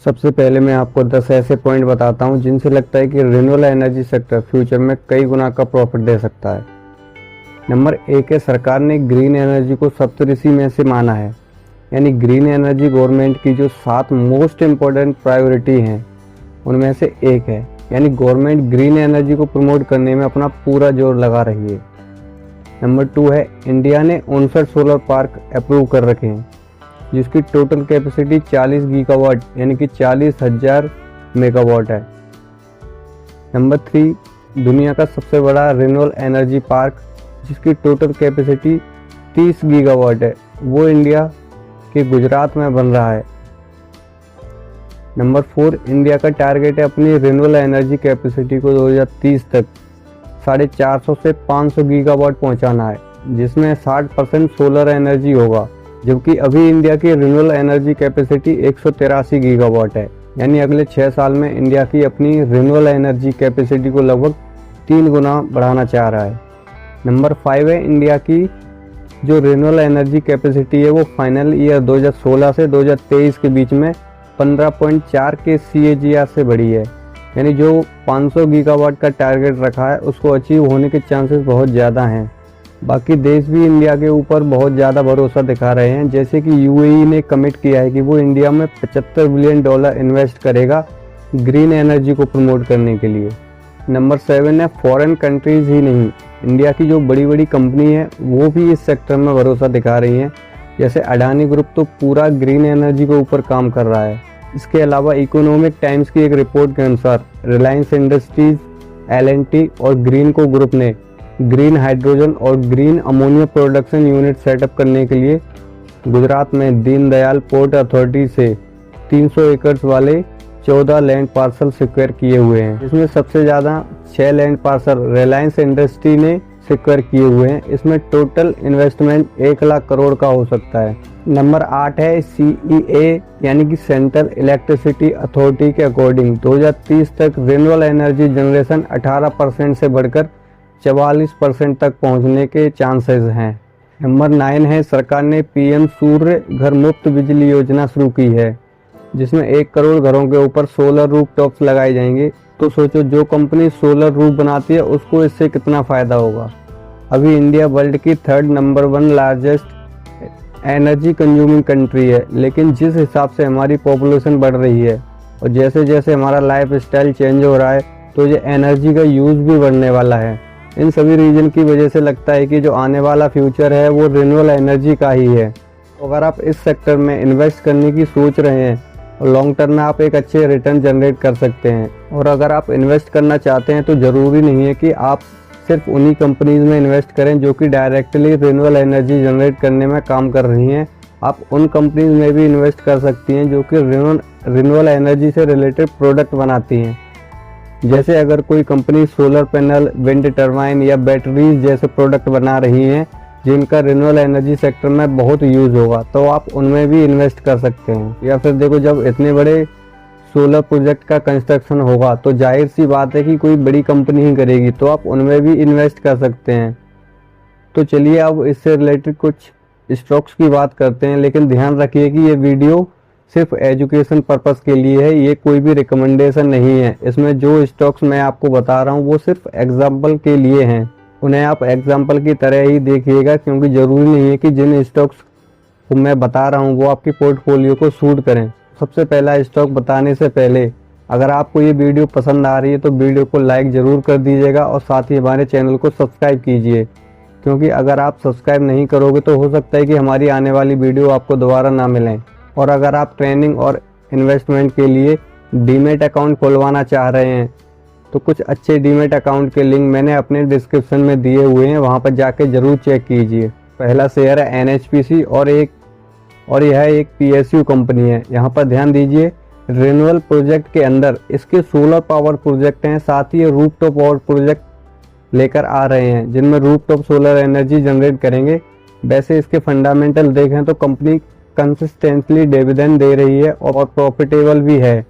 सबसे पहले मैं आपको 10 ऐसे पॉइंट बताता हूं जिनसे लगता है कि रिन्यूएबल एनर्जी सेक्टर फ्यूचर में कई गुना का प्रॉफिट दे सकता है। नंबर 1 है, सरकार ने ग्रीन एनर्जी को सप्तऋषि में से माना है। यानी ग्रीन एनर्जी गवर्नमेंट की जो 7 मोस्ट इम्पोर्टेंट प्रायोरिटी हैं उनमें से एक है। यानी गवर्नमेंट ग्रीन एनर्जी को प्रमोट करने में अपना पूरा जोर लगा रही है। नंबर 2 है, इंडिया ने 59 सोलर पार्क अप्रूव कर रखे हैं जिसकी टोटल कैपेसिटी 40 गीगावाट यानी कि 40,000 मेगावाट है। नंबर 3, दुनिया का सबसे बड़ा रिन्यूएबल एनर्जी पार्क जिसकी टोटल कैपेसिटी 30 गीगावाट है, वो इंडिया के गुजरात में बन रहा है। नंबर 4, इंडिया का टारगेट है अपनी रिन्यूएबल एनर्जी कैपेसिटी को 2030 तक 450 से 500 गीगावाट पहुंचाना है, जिसमें 60% सोलर एनर्जी होगा, जबकि अभी इंडिया की रिन्यूएबल एनर्जी कैपेसिटी 183 गीगावाट है। यानी अगले 6 साल में इंडिया की अपनी रिन्यूएबल एनर्जी कैपेसिटी को लगभग 3 गुना बढ़ाना चाह रहा है। नंबर 5 है, इंडिया की जो रिन्यूएबल एनर्जी कैपेसिटी है वो फाइनल ईयर 2016 से 2023 के बीच में 15.4 के CAGR से बढ़ी है। यानी जो 500 गीगावाट का टारगेट रखा है उसको अचीव होने के चांसेस बहुत ज़्यादा हैं। बाकी देश भी इंडिया के ऊपर बहुत ज़्यादा भरोसा दिखा रहे हैं, जैसे कि UAE ने कमिट किया है कि वो इंडिया में $75 बिलियन इन्वेस्ट करेगा ग्रीन एनर्जी को प्रमोट करने के लिए। नंबर 7 है, फॉरेन कंट्रीज़ ही नहीं, इंडिया की जो बड़ी बड़ी कंपनी है वो भी इस सेक्टर में भरोसा दिखा रही हैं। जैसे अडानी ग्रुप तो पूरा ग्रीन एनर्जी के ऊपर काम कर रहा है। इसके अलावा इकोनॉमिक टाइम्स की एक रिपोर्ट के अनुसार रिलायंस इंडस्ट्रीज, L&T और ग्रीनको ग्रुप ने ग्रीन हाइड्रोजन और green ammonia production unit setup करने के लिए गुजरात में दीनदयाल पोर्ट अथॉरिटी से 300 एकड़ वाले 14 लैंड पार्सल सिक्योर किए हुए हैं, जिसमें सबसे ज़्यादा 6 लैंड पार्सल रिलायंस इंडस्ट्री ने सिक्योर किए हुए हैं। इसमें टोटल इन्वेस्टमेंट 1 लाख करोड़ का हो सकता है। नंबर 8 है, CEA यानी कि सेंट्रल इलेक्ट्रिसिटी अथॉरिटी के अकॉर्डिंग 2030 तक रिन्यूएबल एनर्जी जनरेशन 18% से बढ़कर 44% तक पहुंचने के चांसेस हैं। नंबर 9 है, सरकार ने PM सूर्य घर मुफ्त बिजली योजना शुरू की है, जिसमें 1 करोड़ घरों के ऊपर सोलर रूफटॉप्स लगाए जाएंगे। तो सोचो जो कंपनी सोलर रूफ बनाती है उसको इससे कितना फ़ायदा होगा। अभी इंडिया वर्ल्ड की 3rd number 1 largest energy consuming country है, लेकिन जिस हिसाब से हमारी पॉपुलेशन बढ़ रही है और जैसे जैसे हमारा लाइफ स्टाइल चेंज हो रहा है तो ये एनर्जी का यूज़ भी बढ़ने वाला है। इन सभी रीजन की वजह से लगता है कि जो आने वाला फ्यूचर है वो रिन्यूएबल एनर्जी का ही है। तो अगर आप इस सेक्टर में इन्वेस्ट करने की सोच रहे हैं और लॉन्ग टर्म में आप एक अच्छे रिटर्न जनरेट कर सकते हैं, और अगर आप इन्वेस्ट करना चाहते हैं तो ज़रूरी नहीं है कि आप सिर्फ उन्हीं कंपनीज में इन्वेस्ट करें जो कि डायरेक्टली रिन्यूएबल एनर्जी जनरेट करने में काम कर रही हैं। आप उन कंपनीज में भी इन्वेस्ट कर सकती हैं जो कि रिन्यूएबल एनर्जी से रिलेटेड प्रोडक्ट बनाती हैं। जैसे अगर कोई company solar panel, wind turbine या बैटरीज जैसे प्रोडक्ट बना रही हैं जिनका रिन्यूएबल एनर्जी सेक्टर में बहुत यूज़ होगा, तो आप उनमें भी इन्वेस्ट कर सकते हैं। या फिर देखो, जब इतने बड़े सोलर प्रोजेक्ट का कंस्ट्रक्शन होगा तो जाहिर सी बात है कि कोई बड़ी कंपनी ही करेगी, तो आप उनमें भी इन्वेस्ट कर सकते हैं। तो चलिए अब इससे रिलेटेड कुछ स्टॉक्स की बात करते हैं, लेकिन ध्यान रखिए कि ये वीडियो सिर्फ एजुकेशन पर्पस के लिए है, ये कोई भी रिकमेंडेशन नहीं है। इसमें जो स्टॉक्स मैं आपको बता रहा हूँ वो सिर्फ एग्जाम्पल के लिए हैं, उन्हें आप एग्जाम्पल की तरह ही देखिएगा, क्योंकि ज़रूरी नहीं है कि जिन स्टॉक्स को मैं बता रहा हूँ वो आपकी पोर्टफोलियो को सूट करें। सबसे पहला स्टॉक बताने से पहले अगर आपको ये वीडियो पसंद आ रही है तो वीडियो को लाइक ज़रूर कर दीजिएगा और साथ ही हमारे चैनल को सब्सक्राइब कीजिए, क्योंकि अगर आप सब्सक्राइब नहीं करोगे तो हो सकता है कि हमारी आने वाली वीडियो आपको दोबारा ना मिलें। और अगर आप ट्रेनिंग और इन्वेस्टमेंट के लिए डीमेट अकाउंट खुलवाना चाह रहे हैं तो कुछ अच्छे डीमेट अकाउंट के लिंक मैंने अपने डिस्क्रिप्शन में दिए हुए हैं, वहाँ पर जाके ज़रूर चेक कीजिए। पहला शेयर है NHPC और यह एक PSU कंपनी है। यहाँ पर ध्यान दीजिए, रिन्यूएबल प्रोजेक्ट के अंदर इसके सोलर पावर प्रोजेक्ट हैं, साथ ही रूफटॉप पावर प्रोजेक्ट लेकर आ रहे हैं जिनमें रूफटॉप सोलर एनर्जी जनरेट करेंगे। वैसे इसके फंडामेंटल देखें तो कंपनी कंसिस्टेंटली डिविडेंड दे रही है और प्रॉफिटेबल भी है,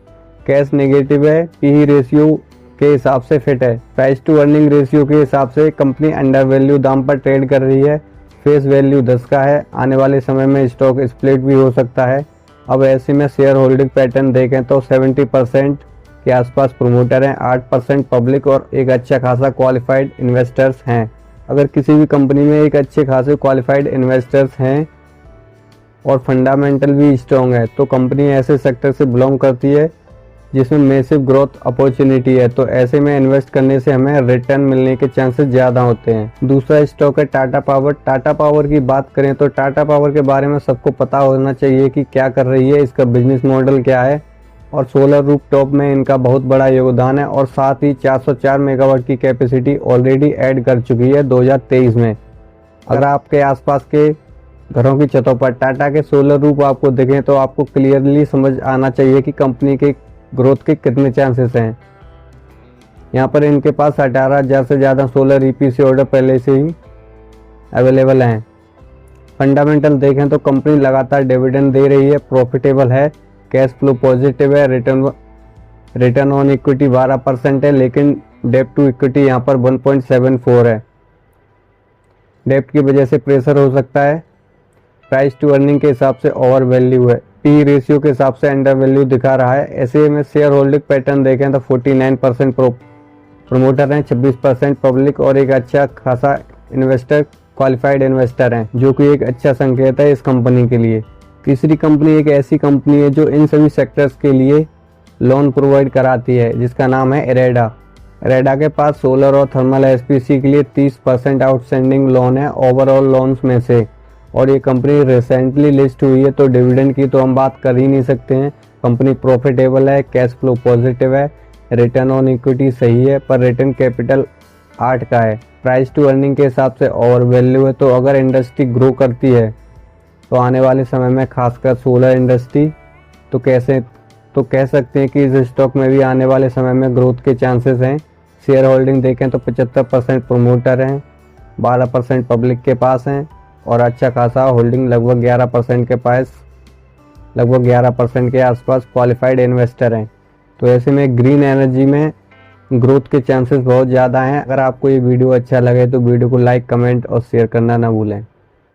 कैश नेगेटिव है, PE रेशियो के हिसाब से फिट है, प्राइस टू अर्निंग रेशियो के हिसाब से कंपनी अंडर वैल्यू दाम पर ट्रेड कर रही है, फेस वैल्यू 10 का है। आने वाले समय में स्टॉक स्प्लिट भी हो सकता है। अब ऐसे में शेयर होल्डिंग पैटर्न देखें तो 70% के आसपास प्रोमोटर हैं, 8% पब्लिक और एक अच्छा खासा क्वालिफाइड इन्वेस्टर्स हैं। अगर किसी भी कंपनी में एक अच्छे खासे क्वालिफाइड इन्वेस्टर्स हैं और फंडामेंटल भी स्ट्रॉन्ग है तो कंपनी ऐसे सेक्टर से बिलोंग करती है जिसमें मैसिव ग्रोथ अपॉर्चुनिटी है, तो ऐसे में इन्वेस्ट करने से हमें रिटर्न मिलने के चांसेस ज़्यादा होते हैं। दूसरा स्टॉक है टाटा पावर। टाटा पावर की बात करें तो टाटा पावर के बारे में सबको पता होना चाहिए कि क्या कर रही है, इसका बिजनेस मॉडल क्या है और सोलर रूफटॉप में इनका बहुत बड़ा योगदान है और साथ ही 404 मेगावाट की कैपेसिटी ऑलरेडी ऐड कर चुकी है 2023 में। अगर आपके आसपास के घरों की छतों पर टाटा के सोलर रूफ आपको दिखें तो आपको क्लियरली समझ आना चाहिए कि कंपनी के ग्रोथ के कितने चांसेस हैं। यहाँ पर इनके पास 18,000 से ज़्यादा सोलर ईपीसी ऑर्डर पहले से ही अवेलेबल हैं। फंडामेंटल देखें तो कंपनी लगातार डिविडेंड दे रही है, प्रॉफिटेबल है, कैश फ्लो पॉजिटिव है, रिटर्न ऑन इक्विटी 12% है, लेकिन डेब्ट टू इक्विटी यहाँ पर 1.74 है। डेब्ट की वजह से प्रेशर हो सकता है। प्राइस टू अर्निंग के हिसाब से ओवर वैल्यू है, पी रेशियो के हिसाब से अंडर वैल्यू दिखा रहा है। ऐसे में शेयर होल्डिंग पैटर्न देखें तो 49% प्रोमोटर हैं, 26% पब्लिक और एक अच्छा खासा इन्वेस्टर क्वालिफाइड इन्वेस्टर हैं, जो कि एक अच्छा संकेत है इस कंपनी के लिए। तीसरी कंपनी एक ऐसी कंपनी है जो इन सभी सेक्टर्स के लिए लोन प्रोवाइड कराती है, जिसका नाम है इरेडा। इरेडा के पास सोलर और थर्मल एसपीसी के लिए 30% आउटस्टैंडिंग लोन है ओवरऑल लोन्स में से, और ये कंपनी रिसेंटली लिस्ट हुई है तो डिविडेंड की तो हम बात कर ही नहीं सकते हैं। कंपनी प्रॉफिटेबल है, कैश फ्लो पॉजिटिव है, रिटर्न ऑन इक्विटी सही है, पर रिटर्न कैपिटल 8 का है। प्राइस टू अर्निंग के हिसाब से ओवर वैल्यू है। तो अगर इंडस्ट्री ग्रो करती है तो आने वाले समय में खासकर सोलर इंडस्ट्री तो कह सकते हैं कि इस स्टॉक में भी आने वाले समय में ग्रोथ के चांसेस हैं। शेयर होल्डिंग देखें तो 75% प्रोमोटर हैं, 12% पब्लिक के पास हैं और अच्छा खासा होल्डिंग लगभग 11% के आसपास क्वालिफाइड इन्वेस्टर हैं। तो ऐसे में ग्रीन एनर्जी में ग्रोथ के चांसेस बहुत ज़्यादा हैं। अगर आपको ये वीडियो अच्छा लगे तो वीडियो को लाइक, कमेंट और शेयर करना ना भूलें।